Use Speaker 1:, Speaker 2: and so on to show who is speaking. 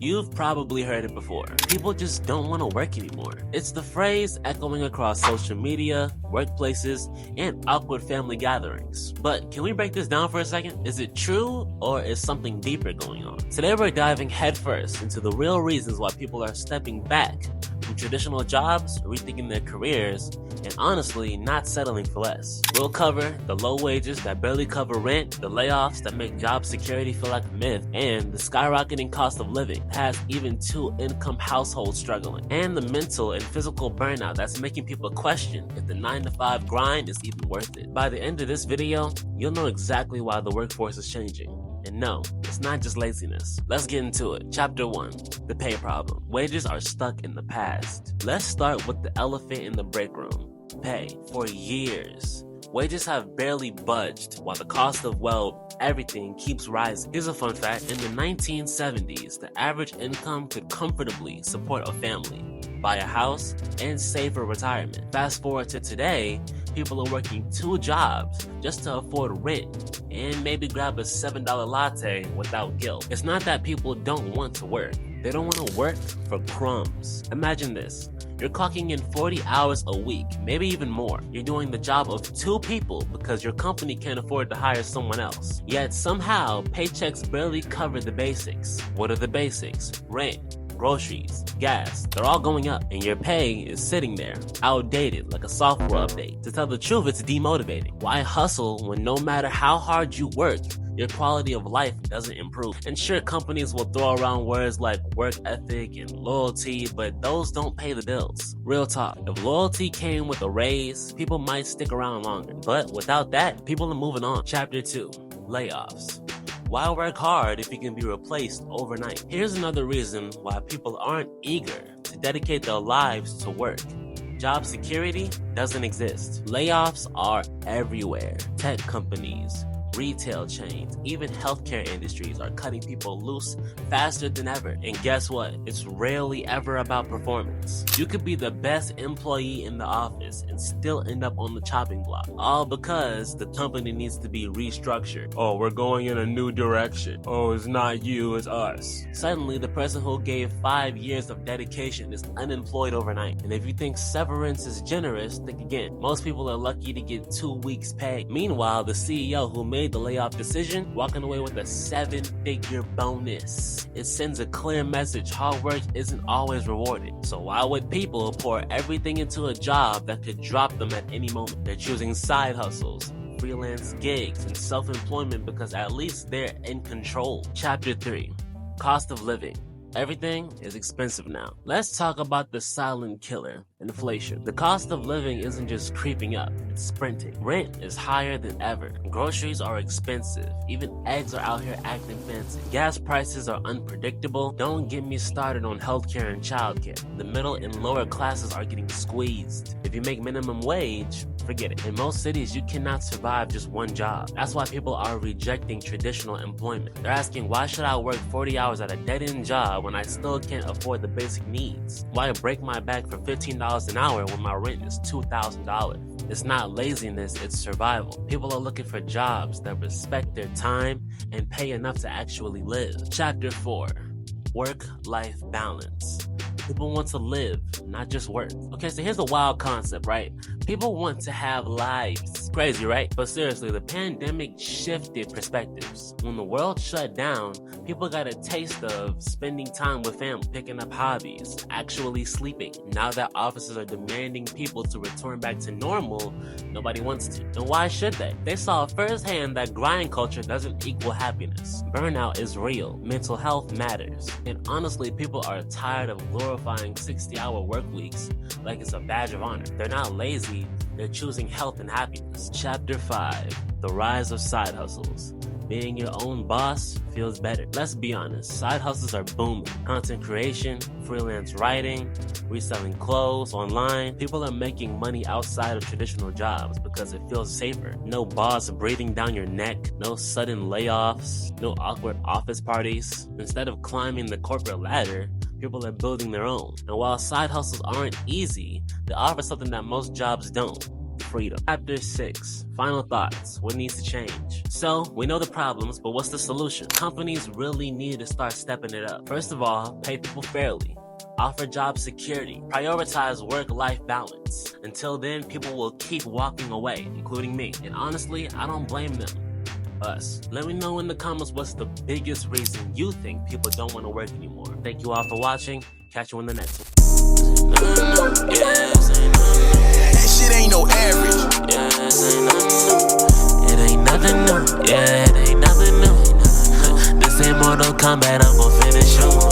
Speaker 1: You've probably heard it before. People just don't want to work anymore. It's the phrase echoing across social media, workplaces, and awkward family gatherings. But can we break this down for a second? Is it true, or is something deeper going on? Today we're diving headfirst into the real reasons why people are stepping back from traditional jobs, rethinking their careers, and honestly, not settling for less. We'll cover the low wages that barely cover rent, the layoffs that make job security feel like a myth, and the skyrocketing cost of living that has even two-income households struggling, and the mental and physical burnout that's making people question if the 9-to-5 grind is even worth it. By the end of this video, you'll know exactly why the workforce is changing. And no, it's not just laziness. Let's get into it. Chapter 1, the pay problem. Wages are stuck in the past. Let's start with the elephant in the break room. Pay. For years, wages have barely budged while the cost of, everything keeps rising. Here's a fun fact. In the 1970s, the average income could comfortably support a family, buy a house, and save for retirement. Fast forward to today, people are working 2 jobs just to afford rent and maybe grab a $7 latte without guilt. It's not that people don't want to work. They don't want to work for crumbs. Imagine this. You're clocking in 40 hours a week, maybe even more. You're doing the job of 2 people because your company can't afford to hire someone else. Yet somehow, paychecks barely cover the basics. What are the basics? Rent, groceries, gas, they're all going up, and your pay is sitting there, outdated like a software update. To tell the truth, it's demotivating. Why hustle when no matter how hard you work, your quality of life doesn't improve? And sure, companies will throw around words like work ethic and loyalty, but those don't pay the bills. Real talk, if loyalty came with a raise, people might stick around longer. But without that, people are moving on. Chapter 2, layoffs. Why work hard if you can be replaced overnight? Here's another reason why people aren't eager to dedicate their lives to work. Job security doesn't exist. Layoffs are everywhere. Tech companies, retail chains, even healthcare industries are cutting people loose faster than ever. And guess what? It's rarely ever about performance. You could be the best employee in the office and still end up on the chopping block, all because the company needs to be restructured. Oh, we're going in a new direction. Oh, it's not you, it's us. Suddenly, the person who gave 5 years of dedication is unemployed overnight. And if you think severance is generous, think again. Most people are lucky to get 2 weeks pay. Meanwhile, the CEO who made the layoff decision walking away with a 7-figure bonus. It sends a clear message: hard work isn't always rewarded. So why would people pour everything into a job that could drop them at any moment? They're choosing side hustles, freelance gigs, and self-employment because at least they're in control. Chapter 3, cost of living. Everything is expensive now. Let's talk about the silent killer, inflation. The cost of living isn't just creeping up, it's sprinting. Rent is higher than ever. Groceries are expensive. Even eggs are out here acting fancy. Gas prices are unpredictable. Don't get me started on healthcare and childcare. The middle and lower classes are getting squeezed. If you make minimum wage, forget it. In most cities, you cannot survive just one job. That's why people are rejecting traditional employment. They're asking, why should I work 40 hours at a dead-end job when I still can't afford the basic needs? Why break my back for $15 an hour when my rent is $2,000? It's not laziness, it's survival. People are looking for jobs that respect their time and pay enough to actually live. Chapter 4, work-life balance. People want to live, not just work. Okay, so here's a wild concept, right? People want to have lives. Crazy, right? But seriously, the pandemic shifted perspectives. When the world shut down, people got a taste of spending time with family, picking up hobbies, actually sleeping. Now that offices are demanding people to return back to normal, nobody wants to. And why should they? They saw firsthand that grind culture doesn't equal happiness. Burnout is real. Mental health matters. And honestly, people are tired of glorifying 60-hour work weeks like it's a badge of honor. They're not lazy, they're choosing health and happiness. Chapter 5, the rise of side hustles. Being your own boss feels better. Let's be honest, side hustles are booming. Content creation, freelance writing, reselling clothes online. People are making money outside of traditional jobs because it feels safer. No boss breathing down your neck, no sudden layoffs, no awkward office parties. Instead of climbing the corporate ladder, people are building their own. And while side hustles aren't easy, they offer something that most jobs don't: freedom. Chapter 6. Final thoughts. What needs to change? So, we know the problems, but what's the solution? Companies really need to start stepping it up. First of all, pay people fairly. Offer job security. Prioritize work-life balance. Until then, people will keep walking away, including me. And honestly, I don't blame them. Us. Let me know in the comments what's the biggest reason you think people don't want to work anymore. Thank you all for watching. Catch you in the next one.
Speaker 2: That shit ain't no average.
Speaker 1: It ain't nothing new. Yeah, it ain't nothing new. This ain't Mortal Kombat, I'm gon' finish you.